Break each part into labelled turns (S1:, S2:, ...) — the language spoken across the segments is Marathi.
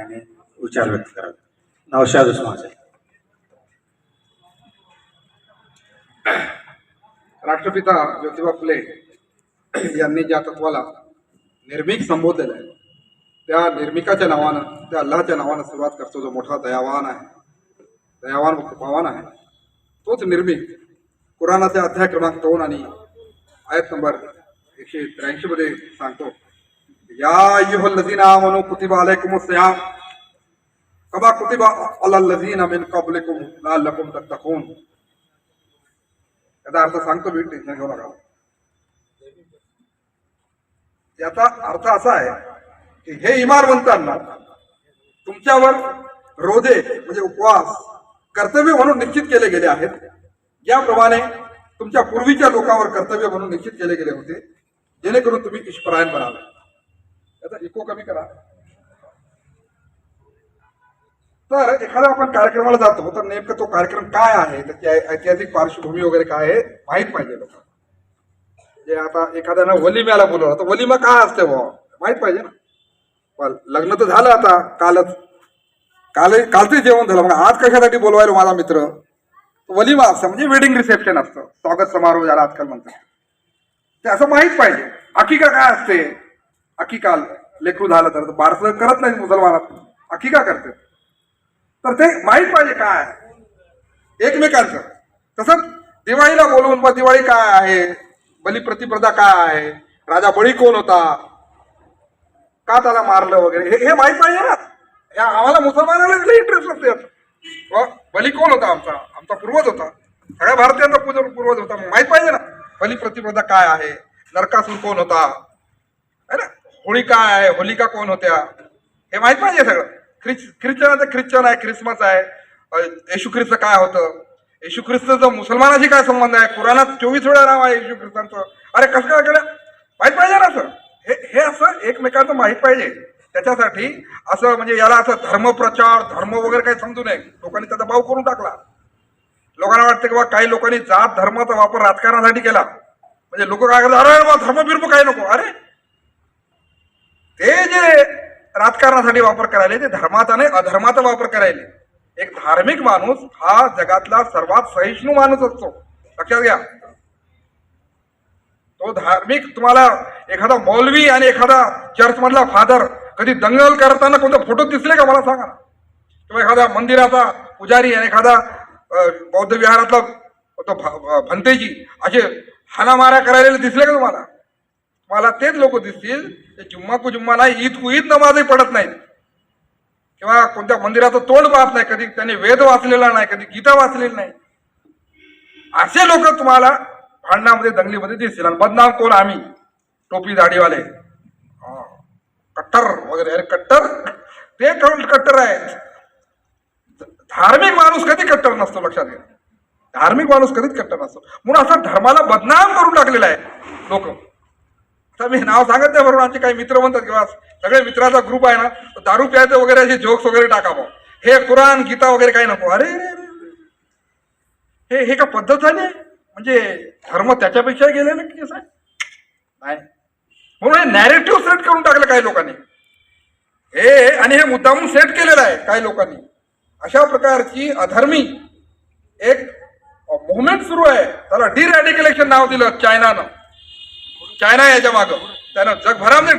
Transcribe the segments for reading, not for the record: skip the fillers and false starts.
S1: ठिकाणी विचार व्यक्त करावे. नौशाद उस्मान साहेब.
S2: राष्ट्रपिता ज्योतिबा फुले यांनी ज्या तत्वाला निर्मिक संबोधलेलं आहे त्या निर्मिकाच्या नावानं, त्या अल्लाच्या नावानं सुरुवात करतो. जो मोठा दयावान आहे, दयावान कृपावान आहे, तोच निर्मिक कुराणाच्या अध्याय क्रमांक 2 आणि आयत नंबर 183 मध्ये सांगतो, या अय्युहल्लझीना आमनू कुतिबा अलैकुमुस सियाम कमा कुतिबा अलल लझीना मिन क़ब्लिकुम लअल्लकुम तत्तक़ून. याचा अर्थ सांगतो मी, टेन्शन घेऊ नका. याचा अर्थ असा आहे की हे इमानवंतांना तुमच्यावर रोजे म्हणजे उपवास कर्तव्य म्हणून निश्चित केले गेले आहेत, ज्याप्रमाणे तुमच्या पूर्वीच्या लोकांवर कर्तव्य म्हणून निश्चित केले गेले होते, जेणेकरून तुम्ही ईशपरायण बनावे. याचा इको कमी करा. तर एखादा आपण कार्यक्रमाला जातो तर नेमकं तो कार्यक्रम काय आहे, त्याची ऐतिहासिक पार्श्वभूमी वगैरे काय आहे माहीत पाहिजे लोकांना. जे आता एखाद्यानं वलिम्याला बोलवलं तर वलिमा काय असते माहित पाहिजे ना. पण लग्न तर झालं आता कालचं जेवण झालं, मग आज कशासाठी बोलवायला माझा मित्र. वलिमा असतं म्हणजे वेडिंग रिसेप्शन असतं, स्वागत समारोह ज्याला आजकाल म्हणतात, ते असं माहीत पाहिजे. अकिका काय असते, अकिका लेकरू झालं तर बारसं करत नाही मुसलमानात, अकिका करते, तर ते माहीत पाहिजे काय आहे एकमेकांचं. तसंच दिवाळीला बोलवून मग दिवाळी काय आहे, बलिप्रतिप्रदा काय आहे, राजा बळी कोण होता, का त्याला मारलं वगैरे, हे माहीत पाहिजे ना. या आम्हाला मुसलमानाला इंटरेस्ट असते. बली कोण होता, आमचा पूर्वज होता, सगळ्या भारतीयांचा पूर्वज होता, माहीत पाहिजे ना. बलिप्रतिप्रदा काय आहे, नरकासूर कोण होता, है ना, होळी काय आहे, होलिका कोण होत्या, हे माहीत पाहिजे सगळं. ख्रिश्चनाचं ख्रिश्चन आहे, ख्रिसमस आहे, येशू ख्रिस्त काय होतं, येशू ख्रिस्तचा मुसलमानाशी काय संबंध आहे, कुराणात 24 वेळा नाव आहे येशू ख्रिस्तांचं. अरे कसं काय केलं माहीत पाहिजे ना. असं हे असं एकमेकांचं माहीत पाहिजे. त्याच्यासाठी असं म्हणजे याला असं धर्मप्रचार धर्म वगैरे काही समजू नये. लोकांनी त्याचा भाव करून टाकला. लोकांना वाटतं की बा काही लोकांनी जात धर्माचा वापर राजकारणासाठी केला, म्हणजे लोक काय करतात, अरे बा धर्म बिर्म काही नको. अरे ते जे राजकारणासाठी वापर करायले ते धर्माचा नाही अधर्माचा वापर करायले. एक धार्मिक माणूस हा जगातला सर्वात सहिष्णू माणूस असतो, लक्षात घ्या. तो धार्मिक, तुम्हाला एखादा मौलवी आणि एखादा चर्च मधला फादर कधी दंगल करताना कोणते फोटो दिसले का मला सांगा ना. किंवा एखादा मंदिराचा पुजारी आणि एखादा बौद्ध विहारातला भंतेजी असे हाणामाऱ्या करायला दिसले का तुम्हाला. मला तेच लोक दिसतील ते जुम्मा को जुम्मा नाही, ईद को ईद नमाजही पडत नाहीत, किंवा कोणत्या मंदिराचं तोंड पाहत नाही, कधी त्यांनी वेद वाचलेला नाही, कधी गीता वाचलेली नाही. असे लोक तुम्हाला भांडणामध्ये दंगलीमध्ये दिसतील. आणि बदनाम कोण, आम्ही टोपी दाढीवाले कट्टर वगैरे. अरे कट्टर ते कट्टर आहेत. धार्मिक माणूस कधी कट्टर नसतो, लक्षात घ्या. धार्मिक माणूस कधीच कट्टर नसतो. म्हणून असं धर्माला बदनाम करून टाकलेला आहे लोक. तर मी नाव सांगत नाही, बरोबर आमचे काही मित्र म्हणतात किंवा सगळे मित्राचा ग्रुप आहे ना, दारू प्यायचं वगैरे असे जोक्स वगैरे टाकावं, हे कुराण गीता वगैरे काही नको. अरे हे का पद्धत झाली आहे, म्हणजे धर्म त्याच्यापेक्षा गेले ना की कसं नाही. म्हणून हे नॅरेटिव्ह सेट करून टाकलं काही लोकांनी हे, आणि हे मुद्दामून सेट केलेलं आहे काही लोकांनी. अशा प्रकारची अधर्मी एक मुवमेंट सुरू आहे, त्याला डिरॅडिकलेशन नाव दिलं चायनानं. चायना याच्या मागं त्यानं जगभरामध्ये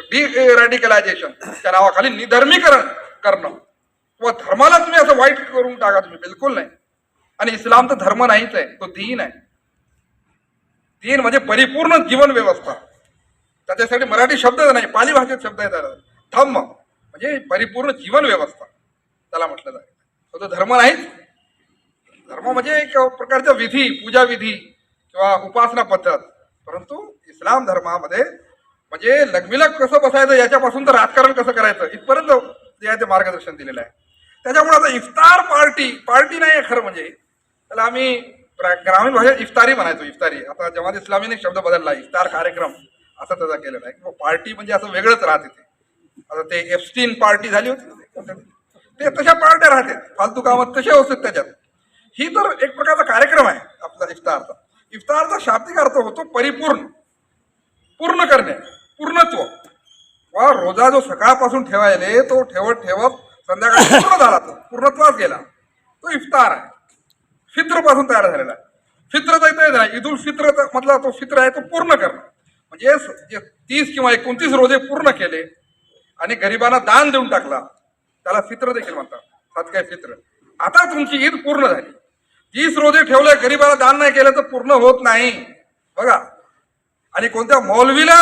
S2: डिरॅडिकलायझेशन त्या नावाखाली निधर्मीकरण करणं, किंवा धर्माला तुम्ही असं वाईट करून टाका, तुम्ही बिलकुल नाही. आणि इस्लाम तर धर्म नाहीच आहे, तो दीन आहे. दीन म्हणजे परिपूर्ण जीवन व्यवस्था. त्याच्यासाठी मराठी शब्द नाही, पाली भाषेत शब्द आहे त्याला. धम्म म्हणजे परिपूर्ण जीवन व्यवस्था त्याला म्हटलं जाईल. तो धर्म नाहीच. धर्म म्हणजे एक प्रकारचा विधी, पूजा विधी किंवा उपासना पद्धत. परंतु इस्लाम धर्मामध्ये म्हणजे लग्मीला कसं बसायचं याच्यापासून तर राजकारण कसं करायचं इथपर्यंत जे मार्गदर्शन दिलेलं आहे. त्याच्यामुळे आता इफ्तार पार्टी नाही आहे खरं म्हणजे, त्याला आम्ही ग्रामीण भाषेत इफ्तारी म्हणायचो. इफ्तारी आता जमात इस्लामीने शब्द बदलला, इफ्तार कार्यक्रम असं त्याचा केलेला आहे. किंवा पार्टी म्हणजे असं वेगळंच राहते ते. आता ते एप्स्टीन पार्टी झाली होती, ते तशा पार्ट्या राहते फालतू कामात तसे होते त्याच्यात. ही तर एक प्रकारचा कार्यक्रम आहे आपला इफ्तारचा. इफ्तारचा शाब्दिक अर्थ होतो परिपूर्ण, पूर्ण करणे, पूर्णत्व. वा रोजा जो सकाळपासून ठेवायले तो ठेवत ठेवत संध्याकाळी पूर्ण झाला, तो पूर्णत्वास गेला, तो इफ्तार आहे. फित्र पासून तयार झालेला आहे. फित्र तर नाही, ईद उल फित्र मधला तो फित्र आहे तो पूर्ण करणं म्हणजे जे 30 किंवा 29 रोजे पूर्ण केले आणि गरिबांना दान देऊन टाकला त्याला फित्र देखील म्हणतात, सदका फित्र. आता तुमची ईद पूर्ण झाली. 30 रोजे ठेवले, गरिबाला दान नाही केलं तर पूर्ण होत नाही बघा. आणि कोणत्या मौलवीला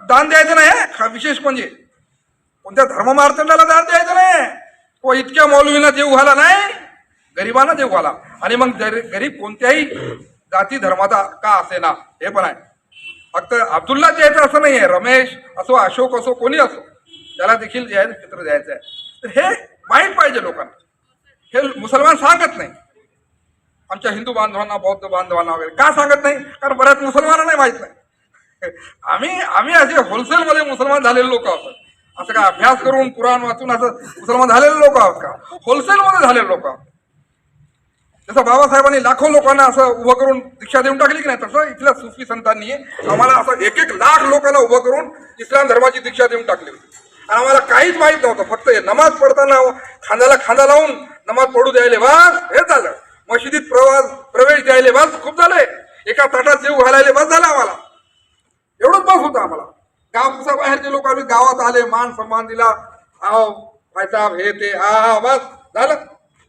S2: दान द्यायचं नाही, विशेष म्हणजे कोणत्या धर्ममार्तंडाला दान द्यायचं नाही, व इतक्या मौलवीला देऊ घाला नाही, गरिबांना देऊ घाला. आणि मग गरीब कोणत्याही जाती धर्माचा का असेना हे पण आहे. फक्त अब्दुल्ला द्यायचं असं नाही आहे, रमेश असो, अशोक असो, कोणी असो, त्याला देखील जे आहे चित्र द्यायचं आहे. तर हे माहीत पाहिजे लोकांना. हे मुसलमान सांगत नाही आमच्या हिंदू बांधवांना, बौद्ध बांधवांना वगैरे. का सांगत नाही? कारण बऱ्याच मुसलमानांना नाही माहीत नाही. आम्ही असे होलसेलमध्ये मुसलमान झालेले लोक आहोत. असं का अभ्यास करून कुराण वाचून असं मुसलमान झालेले लोक आहोत का? होलसेलमध्ये झालेले लोक आहोत. जसं बाबासाहेबांनी लाखो लोकांना असं उभं करून दीक्षा देऊन टाकली की नाही, तसं इथल्या सुफी संतांनी आम्हाला असं 1-1 लाख लोकांना उभं करून इस्लाम धर्माची दीक्षा देऊन टाकली होती. आणि आम्हाला काहीच माहीत नव्हतं. फक्त नमाज पडताना खांद्याला खांदा लावून नमाज पडू द्यायले बस, हे झालं. मशिदीत प्रवेश द्यायले बस, खूप झाले. एका ताटात जेव घालायले बस झालं आम्हाला. एवढंच बस होतं आम्हाला. गावचा बाहेरचे लोक आम्ही गावात आले, मान सन्मान दिला, भाईसाहेब हे ते, हा बस झालं.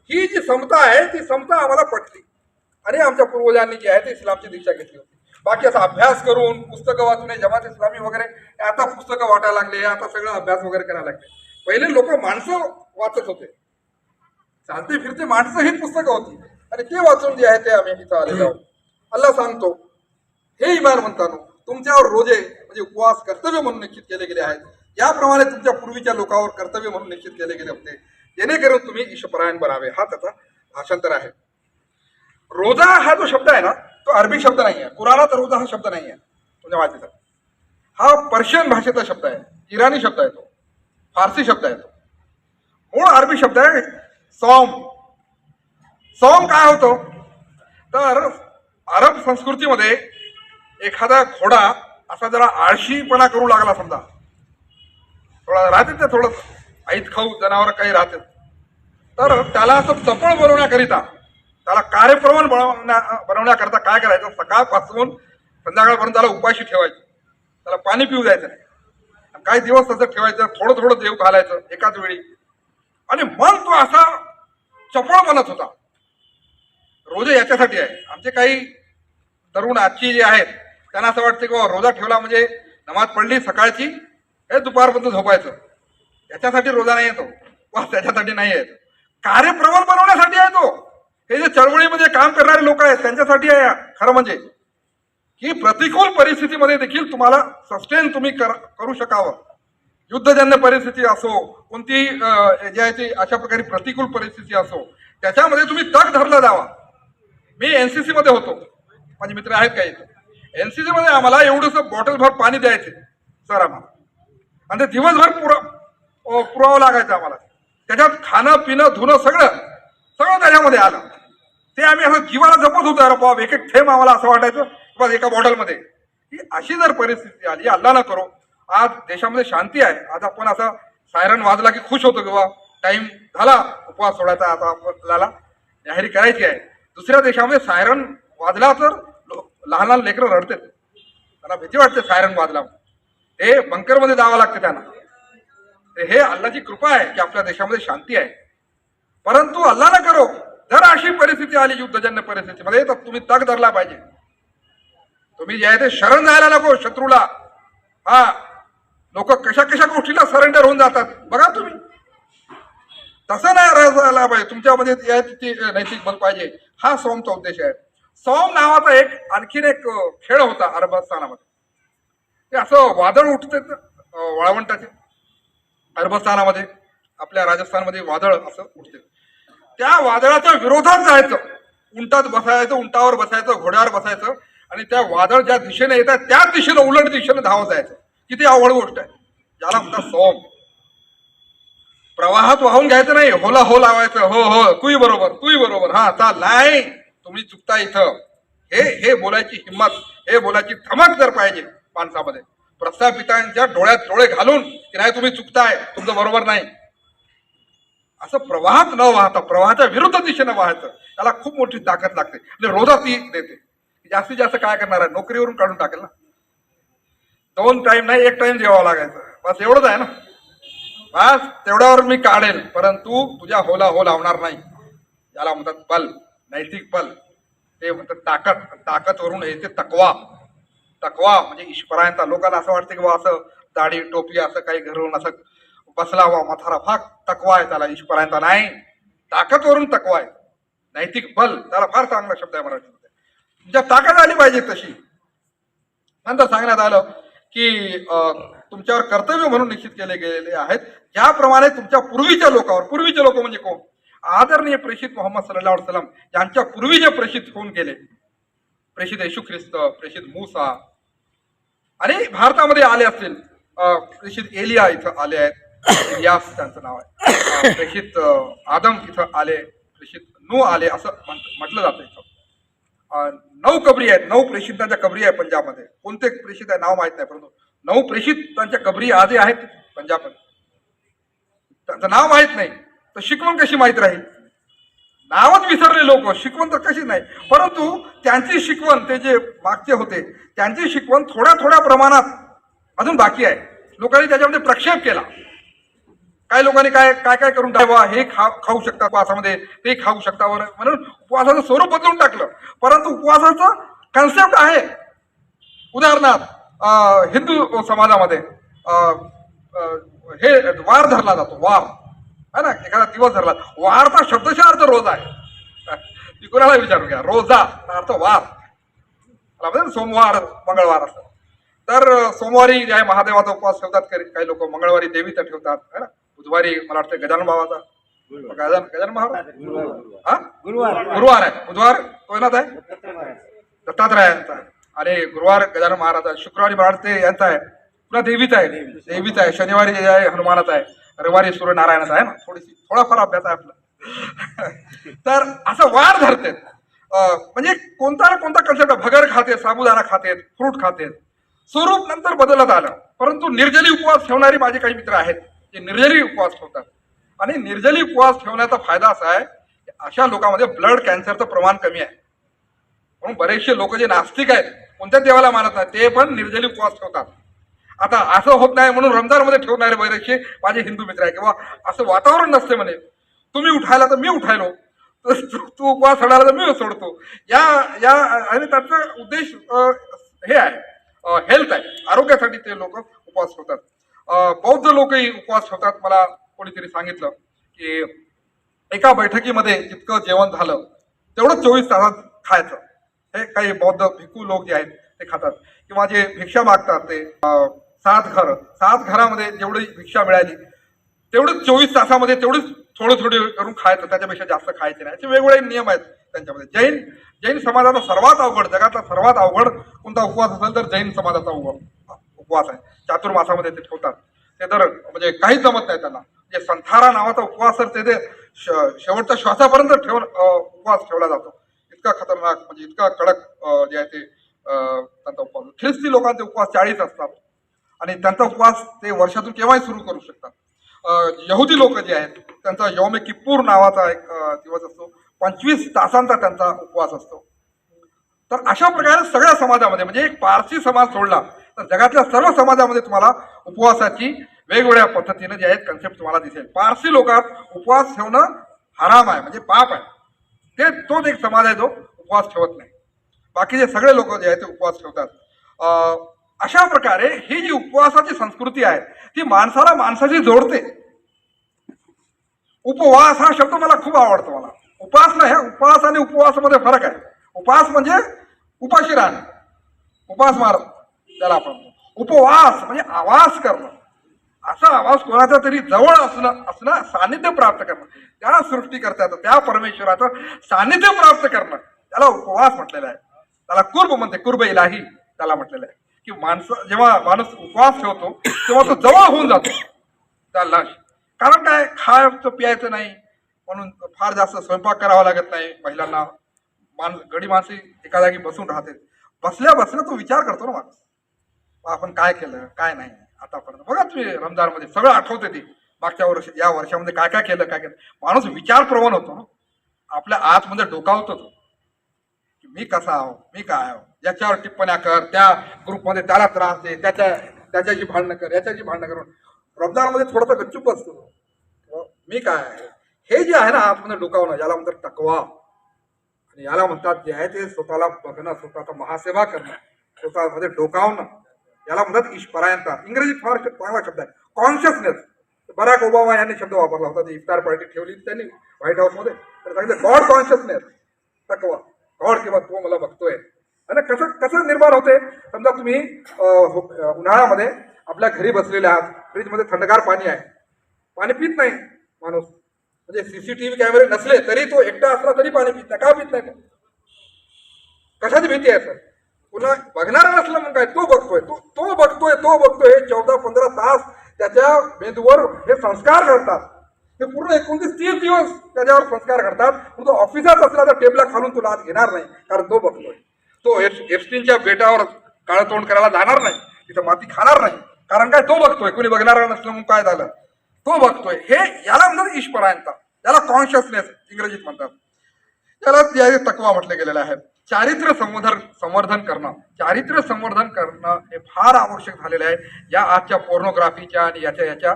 S2: ही जी समता आहे ती समता आम्हाला पटली आणि आमच्या पूर्वजांनी जी आहे ते इस्लामची दीक्षा घेतली होती. बाकी असा अभ्यास करून पुस्तकं वाचून जमात इस्लामी वगैरे आता पुस्तकं वाटायला लागले, आता सगळं अभ्यास वगैरे करायला लागले. पहिले लोक माणसं वाचत होते, चालते फिरते माणसं ही पुस्तकं होती आणि ते वाचून जे आहे ते आम्ही इथं आलेलो आहोत. अल्लाह सांगतो, हे इमान म्हणतानो, तुमच्यावर रोजे म्हणजे उपवास कर्तव्य म्हणून निश्चित केले गेले आहेत, याप्रमाणे तुमच्या पूर्वीच्या लोकांवर कर्तव्य म्हणून निश्चित केले गेले होते, जेणेकरून तुम्ही ईशपरायण बनावे. हा त्याचा भाषांतर आहे. रोजा हा जो शब्द आहे ना, तो अरबी शब्द नाही आहे. कुराणात रोजा हा शब्द नाही आहे तुमच्या माहितीचा. हा पर्शियन भाषेचा शब्द आहे, इराणी शब्द आहे, तो फारसी शब्द आहे. तो मूळ अरबी शब्द आहे सौम. सौम काय होतं तर अरब संस्कृतीमध्ये एखादा घोडा असा जरा आळशीपणा करू लागला, समजा थोडा राहते ते थोडं ऐत खाऊ जनावर काही राहते, तर त्याला असं चपळ बनवण्याकरिता, त्याला कार्यप्रमाण बनवण्याकरता काय करायचं, सकाळपासून संध्याकाळपर्यंत त्याला उपाशी ठेवायचं, त्याला पाणी पिऊ द्यायचं नाही, काही दिवस तसं ठेवायचं, थोडं थोडं देव घालायचं एकाच वेळी. आणि मग तो असा चपळ बनत होता. रोजे याच्यासाठी आहे. आमचे काही तरुण आजची जे आहेत त्यांना असं वाटतं की रोजा ठेवला म्हणजे नमाज पडली सकाळची, हे दुपारपर्यंत झोपायचं, त्याच्यासाठी रोजा नाही येतो, त्याच्यासाठी नाही येतो, कार्यप्रमाण बनवण्यासाठी आहे तो. हे जे चळवळीमध्ये काम करणारे लोक आहेत त्यांच्यासाठी आहे खरं म्हणजे, की प्रतिकूल परिस्थितीमध्ये देखील तुम्हाला सस्टेन तुम्ही करू शकावं. युद्धजन्य परिस्थिती असो, कोणती जी आहे ती अशा प्रकारे प्रतिकूल परिस्थिती असो, त्याच्यामध्ये तुम्ही तग धरला जावा. मी एनसीसी मध्ये होतो, माझे मित्र आहेत काही, एनसीसी मध्ये आम्हाला एवढंसं बॉटलभर पाणी द्यायचे सर आम्हाला, आणि ते दिवसभर पुरावं लागायचं आम्हाला. त्याच्यात खाणं पिणं धुणं सगळं त्याच्यामध्ये आलं. ते आम्ही असं जीवाला जपत होतो. अरे बाबा, एक थेंब आम्हाला असं वाटायचं बस एका बॉटलमध्ये. ही अशी जर परिस्थिती आली, अल्लाह न करो, आज देशामध्ये शांती आहे, आज आपण असा सायरन वाजला की खुश होतो किंवा टाइम झाला उपवास सोडायचा, आता आपल्याला जाहिरी करायची आहे. दुसऱ्या देशामध्ये सायरन वाजला तर लहान लहान लेकरं रडतात, त्यांना भीती वाटते सायरन वाजला, हे बंकरमध्ये जावं लागतं त्यांना. हे अल्लाची कृपा आहे की आपल्या देशामध्ये शांती आहे. परंतु अल्लाह न करो जर अशी परिस्थिती आली युद्धजन्य परिस्थितीमध्ये, तर तुम्ही तग धरला पाहिजे. तुम्ही जे आहे ते शरण जायला नको शत्रूला. हा, लोक कशा कशा गोष्टीला सरेंडर होऊन जातात बघा तुम्ही, तसं नाही राहायला पाहिजे. तुमच्यामध्ये नैतिक बल पाहिजे. हा सौमचा उद्देश आहे. सौम नावाचा आणखीन एक खेळ होता अरबस्थानामध्ये. ते असं वादळ उठते वाळवंटाचे अरबस्थानामध्ये, आपल्या राजस्थानमध्ये वादळ असं उठते. त्या वादळाच्या विरोधात जायचं, उंटात बसायचं, उंटावर बसायचं, घोड्यावर बसायचं आणि त्या वादळ ज्या दिशेने येतात त्या दिशेनं उलट दिशेने धावत जायचं. किती अवघड गोष्ट आहे. ज्याला म्हणतात सौम. प्रवाहात वाहून घ्यायचं नाही, होला हो लावायचं, हो हो तूही बरोबर, हा चाल, नाही तुम्ही चुकता इथं. हे बोलायची हिंमत, हे बोलायची धमक जर पाहिजे माणसामध्ये. प्रस्थापितांच्या डोळ्यात डोळे घालून की नाही तुम्ही चुकताय, तुमचं बरोबर नाही, असं प्रवाहात न वाहता प्रवाहाच्या विरुद्ध दिशेनं वाहायचं, त्याला खूप मोठी ताकद लागते. आणि रोजा ती देते. जास्तीत जास्त काय करणार आहे, नोकरीवरून काढून टाकेल ना. 2 टाइम नाही 1 टाइम जेवावं लागायचं, बस एवढंच आहे ना. बस तेवढ्यावर मी काढेल, परंतु तुझ्या होला हो लावणार नाही. याला म्हणतात बल, नैतिक बल. ते म्हणतात ताकद. ताकदवरून येते तकवा. तकवा म्हणजे ईश्वरायंता. लोकांना असं वाटतं की बा असं दाढी टोपी असं काही घरून असं बसला वा मथारा भाग तकवा आहे, त्याला ईश्वरायंता नाही. ताकदवरून तकवा आहे. नैतिक बल, त्याला फार चांगला शब्द आहे मराठीमध्ये. तुमच्या ताकद आली पाहिजे तशी. नंतर सांगण्यात आलं की तुमच्यावर कर्तव्य म्हणून निश्चित केले गेलेले आहेत, ज्याप्रमाणे तुमच्या पूर्वीच्या लोकांवर. पूर्वीचे लोक म्हणजे कोण? आदरणीय प्रेषित मोहम्मद सल्लल्लाहु अलैहि वसल्लम यांच्या पूर्वी जे प्रेषित होऊन गेले, प्रेषित येशू ख्रिस्त, प्रेषित मूसा, आणि भारतामध्ये आले असतील प्रेषित एलिया इथं आले आहेत, इलियास त्यांचं नाव आहे. प्रेषित आदम इथं आले, प्रेषित नू आले असं म्हटलं जातं. इथं 9 कबरी आहेत. 9 प्रेषितांच्या कबरी आहे पंजाबमध्ये. कोणते प्रेषित आहे नाव माहित नाही, परंतु 9 प्रेषितांच्या कबरी आजही आहेत पंजाबमध्ये. त्यांचं नाव माहित नाही तर शिकवण कशी माहित राहील? नावच विसरले लोक, शिकवण तर कशी नाही. परंतु त्यांची शिकवण, ते जे मागचे होते त्यांची शिकवण थोड्या थोड्या प्रमाणात अजून बाकी आहे. लोकांनी त्याच्यामध्ये प्रक्षेप केला. काही लोकांनी काय काय काय करून टाकवा, हे खाऊ शकता उपवासामध्ये, ते खाऊ शकता म्हणून उपवासाचं स्वरूप बदलून टाकलं. परंतु उपवासाचं कन्सेप्ट आहे. उदाहरणार्थ हिंदू समाजामध्ये हे वार धरला जातो. वार है ना, एखादा दिवस धरला. वारचा शब्दशः अर्थ रोज आहे. ती कोणाला विचारून घ्या. रोजा अर्थ वार, सोमवार मंगळवार असं. तर सोमवारी जे आहे महादेवाचा उपवास ठेवतात काही लोक, मंगळवारी देवीचा ठेवतात है ना, बुधवारी मला वाटतं गजानन बाबाचा, गजानन महाराज गुरुवार आहे. बुधवार कोणाचा आहे? दत्तात्रयांचा आहे. आणि गुरुवार गजानन महाराज. शुक्रवारी मला वाटते यांचा आहे, पुन्हा देवीचा आहे. देवीचा आहे. शनिवारी जे आहे हनुमानाचा आहे. रविवारी सूर्यनारायणाचा आहे ना. थोडाफार अभ्यास आहे आपला. तर असं वार धरते. म्हणजे कोणता ना कोणता कन्सेप्ट. भगर खाते, साबुदाणा खातेत, फ्रूट खातेत. स्वरूप नंतर बदलत आलं. परंतु निर्जली उपवास ठेवणारे माझे काही मित्र आहेत, जे निर्जली उपवास ठेवतात. आणि निर्जली उपवास ठेवण्याचा फायदा असा आहे की अशा लोकांमध्ये ब्लड कॅन्सरचं प्रमाण कमी आहे. म्हणून बरेचसे लोक जे नास्तिक आहेत, कोणत्या देवाला मानत नाही, ते पण निर्जली उपवास ठेवतात. आता असं होत नाही म्हणून रमजानमध्ये ठेवणारे बरेचसे माझे हिंदू मित्र आहे, किंवा असं वातावरण नसते म्हणे, तुम्ही उठायला तर मी उठायलो, तू उपवास सोडायला तर मी सोडतो. या आणि त्याचा उद्देश हे आहे, हेल्थ आहे, आरोग्यासाठी ते लोक उपवास ठेवतात. बौद्ध लोकही उपवास ठेवतात. मला कोणीतरी सांगितलं की एका बैठकीमध्ये जितकं जेवण झालं तेवढं 24 तासात खायचं. हे काही बौद्ध भिक्खू लोक जे आहेत ते खातात. किंवा जे भिक्षा मागतात ते 7 घरामध्ये जेवढी भिक्षा मिळाली तेवढंच 24 तासामध्ये तेवढंच थोडं करून खायचं, त्याच्यापेक्षा जास्त खायचे नाही. असे वेगवेगळे नियम आहेत त्यांच्यामध्ये. जैन समाजाचा सर्वात अवघड, जगातला सर्वात अवघड कोणता उपवास असेल तर जैन समाजाचा उपवास आहे. चातुर्मासामध्ये ते ठेवतात. ते तर म्हणजे काहीच जमत नाही त्यांना. म्हणजे संथारा नावाचा उपवास तर ते शेवटच्या श्वासापर्यंत उपवास ठेवला जातो. इतका खतरनाक, म्हणजे इतका कडक जे आहे ते त्यांचा उपवास. ख्रिस्ती लोकांचे उपवास 40 असतात आणि त्यांचा उपवास ते वर्षातून केव्हाही सुरू करू शकतात. यहुदी लोक जे आहेत त्यांचा यौम किप्पूर नावाचा एक दिवस असतो. 25 तासांचा त्यांचा उपवास असतो. तर अशा प्रकारे सगळ्या समाजामध्ये, म्हणजे एक पारसी समाज सोडला तर जगातल्या सर्व समाजामध्ये तुम्हाला उपवासाची वेगवेगळ्या पद्धतीने जे आहेत कन्सेप्ट तुम्हाला दिसेल. पारसी लोकात उपवास ठेवणं हराम आहे, म्हणजे पाप आहे. तोच एक समाज आहे जो उपवास ठेवत नाही. बाकीचे सगळे लोक जे आहेत ते उपवास ठेवतात. अशा प्रकारे ही जी उपवासाची संस्कृती आहे ती माणसाला माणसाशी जोडते. उपवास हा शब्द मला खूप आवडतो. मला उपास नाही, उपवास आणि उपवासामध्ये फरक आहे. उपास म्हणजे उपाशी राहणे, उपास मार त्याला आपण. उपवास म्हणजे आवास करणं. असा आवाज कोणाचा तरी जवळ असणं, सानिध्य प्राप्त करणं, त्या सृष्टीकर्त्याचं, त्या परमेश्वराचं सानिध्य प्राप्त करणं, त्याला उपवास म्हटलेला आहे. त्याला कुर्ब म्हणते, कुर्ब इलाही त्याला म्हटलेलं आहे. की जेव्हा माणूस उपवास ठेवतो तेव्हा तो जवळ होऊन जातो त्याला. कारण काय, खायचं प्यायचं नाही म्हणून फार जास्त स्वयंपाक करावा लागत नाही महिलांना. गडी माणसे एका जागी बसून राहते. बसल्या तो विचार करतो ना माणूस. आपण काय केलं काय नाही आतापर्यंत. बघा तुम्ही रमजानमध्ये सगळं आठवते ते मागच्या वर्षी या वर्षामध्ये काय काय केलं काय केलं. माणूस विचारप्रवण होतो ना, आपल्या आतमध्ये डोकावतो तो की मी कसा आहो मी काय आहो. याच्यावर टिप्पण्या कर, त्या ग्रुपमध्ये त्याला त्रास दे, त्याच्याची भांडणं कर, याच्याची भांडणं करून रमजानमध्ये थोडासा गच्चूप असतो. मी काय आहे हे जे आहे ना आतमध्ये डोकावणं, याला म्हणतात तकवा. आणि याला म्हणतात जे आहे ते स्वतःला बघणं, स्वतःचा महासेवा करणं, स्वतःमध्ये डोकावणं, याला म्हणतात ईशपरायणता. इंग्रजीत फार चांगला शब्द आहे कॉन्शियसनेस. बराक ओबामा यांनी शब्द वापरला होता. ती इफ्तार पार्टी ठेवली त्यांनी व्हाईट हाऊसमध्ये, तर सांगितलं गॉड कॉन्शियसनेस, तकवा. गॉड किंवा तो मला बघतोय. आणि कसं कसं निर्माण होते. समजा तुम्ही उन्हाळ्यामध्ये आपल्या घरी बसलेले आहात, फ्रीजमध्ये थंडगार पाणी आहे, पाणी पित नाही माणूस. म्हणजे सीसीटीव्ही कॅमेरे नसले तरी तो एकटा असला तरी पाणी पित नाही. का पित नाही? कशाची भीती आहे सर? पुन्हा बघणारा नसला मग काय, तो बघतोय तो बघतोय. 14-15 तास त्याच्या मेंदूवर हे संस्कार घडतात. हे पूर्ण 29-30 दिवस त्याच्यावर संस्कार घडतात. पण तो ऑफिसात असला तर टेबला खालून तुला आत घेणार नाही, कारण तो बघतोय. तो एप्स्टीनच्या बेटावर काळं तोंड करायला जाणार नाही, तिथं माती खाणार नाही, कारण काय तो बघतोय. कोणी बघणारा नसलं मग काय झालं, तो बघतोय. हे याला म्हणतात ईशपरायणता, याला कॉन्शियसनेस इंग्रजीत म्हणतात. याला तकवा म्हटलं गेलेलं आहे. चारित्र्य संवर्धन करणं, चारित्र्य संवर्धन करणं हे फार आवश्यक झालेलं आहे या आजच्या पोर्नोग्राफीच्या आणि याच्या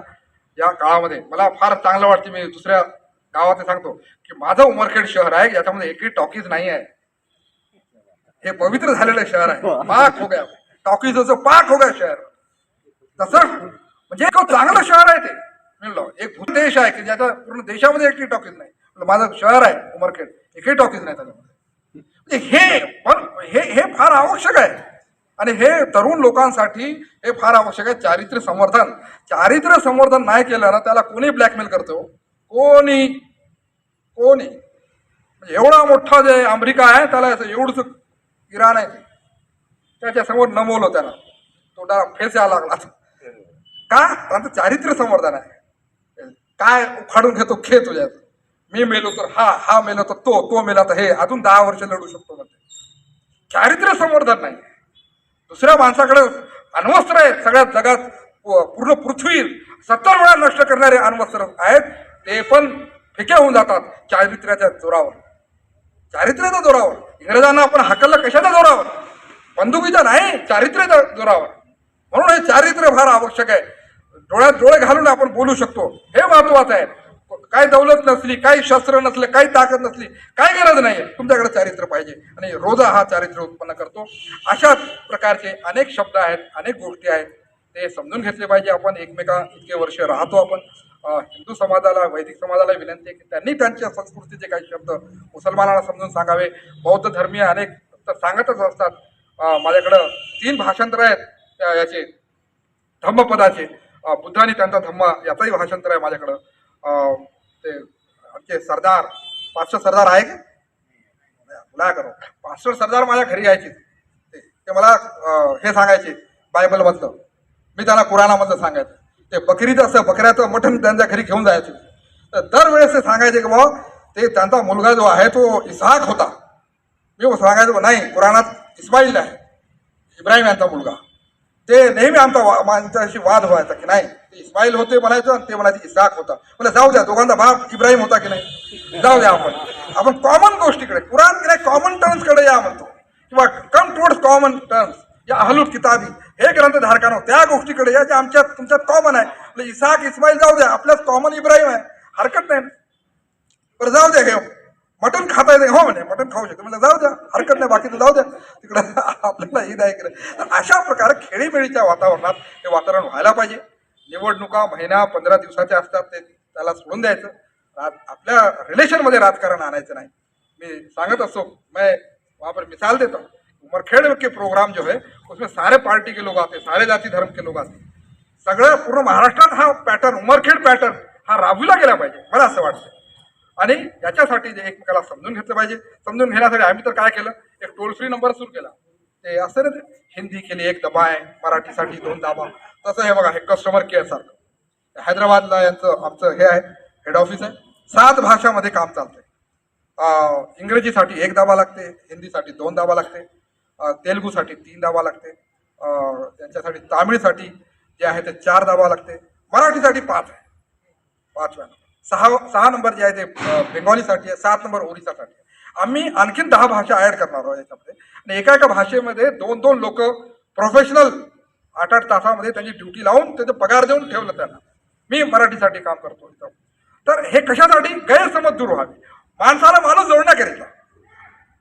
S2: या काळामध्ये. मला फार चांगलं वाटतं. मी दुसऱ्या गावात सांगतो की माझं उमरखेड शहर आहे, याच्यामध्ये एकही टॉकीज नाही आहे. हे पवित्र झालेलं शहर आहे. पाक हो गया टॉकीजचं, पाक हो गया शहर. तसं म्हणजे एक चांगलं शहर आहे ते. म्हणलं एक देश आहे की ज्याचा पूर्ण देशामध्ये एकही टॉकीज नाही. माझं शहर आहे उमरखेड, एकही टॉकीज नाही त्याच्यामध्ये. हे फार आवश्यक आहे. आणि हे तरुण लोकांसाठी हे फार आवश्यक आहे. चारित्र्य संवर्धन नाही केलं ना, त्याला कोणी ब्लॅकमेल करतो, कोणी म्हणजे एवढा मोठा जे अमेरिका आहे त्याला एवढंच इराण आहे, त्याच्यासमोर नमवलं, त्याला तोंडाला फेस यायला लागला. का? त्यांचं चारित्र्य संवर्धन आहे. काय उखाडून घेतो खे तुझ्यात. मी मेलो तर हा मेलो तर तो मेला तर हे अजून 10 वर्ष लढू शकतो म्हणते. चारित्र्य संवर्धन नाही. दुसऱ्या माणसाकडे अण्वस्त्र आहेत सगळ्यात जगात, पूर्ण पृथ्वी 70 वेळा नष्ट करणारे अण्वस्त्र आहेत, ते पण फिके होऊन जातात चारित्र्याच्या जोरावर. चारित्र्याच्या जोरावर इंग्रजांना आपण हाकललं कशाच्या जोरावर? बंदुकीच्या नाही, चारित्र्याच्या जोरावर. म्हणून हे चारित्र्य फार आवश्यक आहे. डोळ्यात डोळे घालून आपण बोलू शकतो, हे महत्वाचं आहे. काही दौलत नसली, काही शस्त्र नसले, काही ताकद नसली, काही गरज नाही, तुमच्याकडे चारित्र्य पाहिजे. आणि रोजा हा चारित्र्य उत्पन्न करतो. अशा प्रकारचे अनेक शब्द आहेत, अनेक गोष्टी आहेत, ते समजून घेतले पाहिजे. आपण एकमेका इतके वर्ष राहतो. आपण हिंदू समाजाला, वैदिक समाजाला विनंती आहे की त्यांनी त्यांच्या संस्कृतीचे काही शब्द मुसलमानांना समजून सांगावे. बौद्ध धर्मीय अनेक तर सांगतच असतात. माझ्याकडं 3 भाषांतर आहेत याचे, धम्मपदाचे. बुद्धाने त्यांचा धम्म याचाही भाषांतर आहे माझ्याकडं. ते आमचे सरदार, 500 सरदार आहे का करो, 500 सरदार माझ्या घरी यायचे. ते मला हे सांगायचे बायबलमधलं, मी त्यांना कुराणामधलं सांगायचं. ते बकरीचं असं बकऱ्याचं मटण त्यांच्या घरी घेऊन जायचे. तर दरवेळेस ते सांगायचे की बाबा ते त्यांचा मुलगा जो आहे तो इस्हाक होता. मी सांगायचो नाही, कुराणात इस्माईल आहे, इब्राहिम यांचा मुलगा. ते नेहमी आमच्याशी वाद व्हायचा की नाही ते इस्माईल होते म्हणायचं आणि ते म्हणायचे इस्हाक होता. म्हणजे जाऊ द्या, दोघांचा बाप इब्राहिम होता की नाही, जाऊ द्या. आपण कॉमन गोष्टीकडे, कुराण की नाही कॉमन टर्म्सकडे या म्हणतो, किंवा कम टुवर्ड्स कॉमन टर्म्स या अहलुल किताबी हे ग्रंथधारकांनो त्या गोष्टीकडे या ज्या आमच्यात तुमच्यात कॉमन आहे. म्हणजे इस्हाक इस्माईल जाऊ द्या, आपल्याच कॉमन इब्राहिम आहे, हरकत नाही. बरं जाऊ द्या, हे मटण खाता येते, हो म्हणे मटण खाऊ शकतो, म्हणजे जाऊ द्या, हरकत नाही, बाकीचं जाऊ द्या तिकडं, आपल्याला ईद आहे की नाही. तर अशा प्रकारे खेळीमेळीच्या वातावरणात हे वातावरण व्हायला पाहिजे. निवडणुका महिना 15 दिवसाच्या असतात, ते त्याला सोडून द्यायचं. आपल्या रिलेशनमध्ये राजकारण आणायचं नाही. मी सांगत असतो, मैं वहाँ पर मिसाल देता हूँ, उमरखेड़ के प्रोग्राम जो है उसमें सारे पार्टी के लोग आते, सारे जाती धर्म के लोग आते. सगळं पूर्ण महाराष्ट्रात हा पॅटर्न, उमरखेड पॅटर्न हा राबविला गेला पाहिजे, मला असं वाटतं. आणि याच्यासाठी जे एकमेकाला समजून घेतलं पाहिजे. समजून घेण्यासाठी आम्ही तर काय केलं, एक टोल फ्री नंबर सुरू केला. ते असं ना, ते हिंदी के लिए 1 दबाए, मराठीसाठी 2 दाबा, तसं हे बघा, हे कस्टमर केअर सारखं. हैदराबादला यांचं आमचं हे आहे, हेड ऑफिस आहे. 7 भाषामध्ये काम चालतंय. इंग्रजीसाठी 1 दाबा लागते, हिंदीसाठी 2 दाबा लागते, तेलुगूसाठी 3 दाबा लागते, यांच्यासाठी तामिळसाठी जे आहे ते 4 दाबावं लागते, मराठीसाठी 5 आहे, 5 वेळा. 6 नंबर जे आहे ते बेंगॉलीसाठी आहे, 7 नंबर ओरिसासाठी आहे. आम्ही आणखीन 10 भाषा ऍड करणार आहोत याच्यामध्ये. आणि एका एका भाषेमध्ये 2-2 लोक प्रोफेशनल 8-8 तासामध्ये त्यांची ड्युटी लावून त्याचे पगार देऊन ठेवलं त्यांना. मी मराठीसाठी काम करतो इथं. तर हे कशासाठी? गैरसमज दूर व्हावे, माणसाला माणूस जोडण्याकरिता.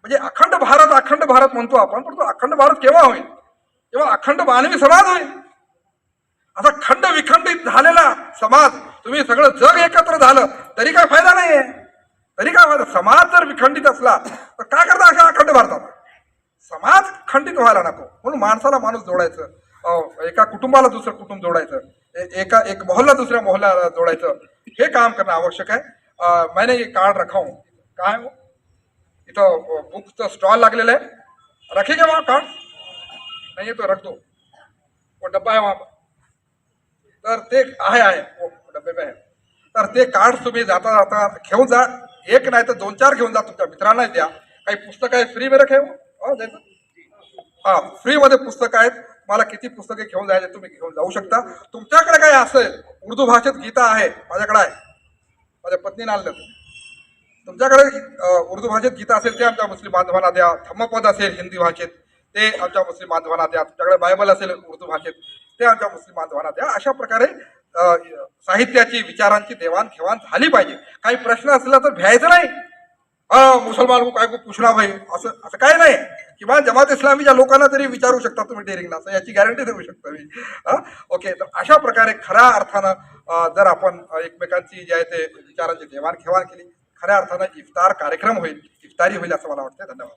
S2: म्हणजे अखंड भारत म्हणतो आपण, पण तो अखंड भारत केव्हा होईल? जेव्हा अखंड मानवी समाज होईल. असा खंड विखंडित झालेला समाज, तुम्ही सगळं जग एकत्र झालं तरी काय फायदा नाहीये, तरी काय फायदा? समाज जर विखंडित असला तर काय करता अशा अखंड भारतात? समाज खंडित व्हायला नको, म्हणून माणसाला माणूस जोडायचं, एका कुटुंबाला दुसरं कुटुंब जोडायचं, एक मोहल्ला दुसऱ्या मोहल्ल्याला जोडायचं, हे काम करणं आवश्यक आहे. मैंने ये कार्ड रखा हूं, काय हो इथं बुकचं स्टॉल लागलेलं आहे, रखेगे वहाँ कार्ड? नहीं है तो रख दो, वो डब्बा है वहाँ पर. तर ते आहे वो डब्बे में आहे. तर ते कार्ड तुम्ही जाता जाता घेऊन जा, एक नाही तर 2-4 घेऊन जा, तुमच्या मित्रांना द्या. काही पुस्तकं आहे फ्री मध्ये ठेव, हा फ्रीमध्ये पुस्तकं आहेत, मला किती पुस्तके घेऊन जायचे तुम्ही घेऊन जाऊ शकता. तुमच्याकडे काय असेल, उर्दू भाषेत गीता आहे, माझ्याकडे आहे, माझ्या पत्नीने आणलं. तुमच्याकडे उर्दू भाषेत गीता असेल ते आमच्या मुस्लिम बांधवांना द्या. धम्मपद असेल हिंदी भाषेत ते आमच्या मुस्लिम बांधवांना द्या. तुमच्याकडे बायबल असेल उर्दू भाषेत ते आमच्या मुस्लिम बांधवांना द्या. अशा प्रकारे साहित्याची, विचारांची देवाणघेवाण झाली पाहिजे. काही प्रश्न असला तर भ्यायचं नाही, मुसलमान को काय को पूछना भाई, असं काय नाही. किंवा जमात इस्लामीच्या लोकांना तरी विचारू शकता तुम्ही डेअरिंगला, असं याची गॅरंटी देऊ शकतो मी. ओके, तर अशा प्रकारे खऱ्या अर्थानं जर आपण एकमेकांची जे आहे ते विचारांची देवाणघेवाण केली, खऱ्या अर्थानं इफ्तार कार्यक्रम होईल, इफ्तारी होईल असं मला वाटतं. धन्यवाद.